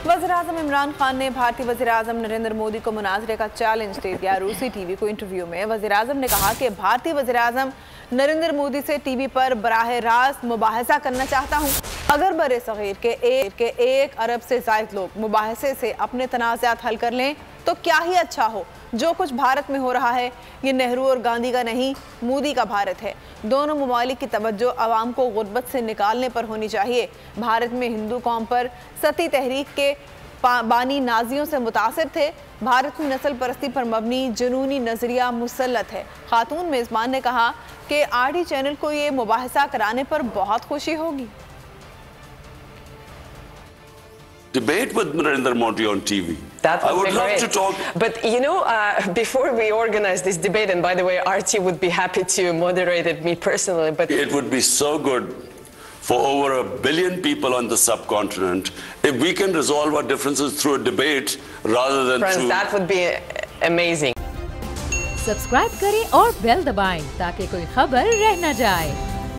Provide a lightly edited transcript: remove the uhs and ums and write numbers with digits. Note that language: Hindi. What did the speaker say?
वज़ीर-ए-आज़म इमरान खान ने भारतीय वज़ीर-ए-आज़म नरेंद्र मोदी को मुनाज़रे का चैलेंज दे दिया। रूसी टीवी को इंटरव्यू में वज़ीर-ए-आज़म ने कहा कि भारतीय वज़ीर-ए-आज़म नरेंद्र मोदी से टीवी पर बराह रास्त मुबाहिसा करना चाहता हूँ। अगर बरे सग़ीर के 1 अरब से ज़ायद लोग मुबाहिसे से अपने तनाज़ात हल कर लें तो क्या ही अच्छा हो। जो कुछ भारत में हो रहा है ये नेहरू और गांधी का नहीं, मोदी का भारत है। दोनों ममालिक की तवज्जो अवाम को गुर्बत से निकालने पर होनी चाहिए। भारत में हिंदू कौम पर सती तहरीक के बानी नाजियों से मुतासिर थे। भारत में नस्ल परस्ती पर मबनी जुनूनी नजरिया मुसल्लत है। खातून मेज़बान ने कहा कि आरटी चैनल को ये मुबाहिसा कराने पर बहुत खुशी होगी। Debate with Narendra Modi on TV. I would love to talk. But you know, before we organize this debate, and by the way, Archie would be happy to moderate it, me personally. But it would be so good for over 1 billion people on the subcontinent if we can resolve our differences through a debate rather than through. That would be amazing. Subscribe करें और बेल दबाएं ताकि कोई खबर रह न जाए।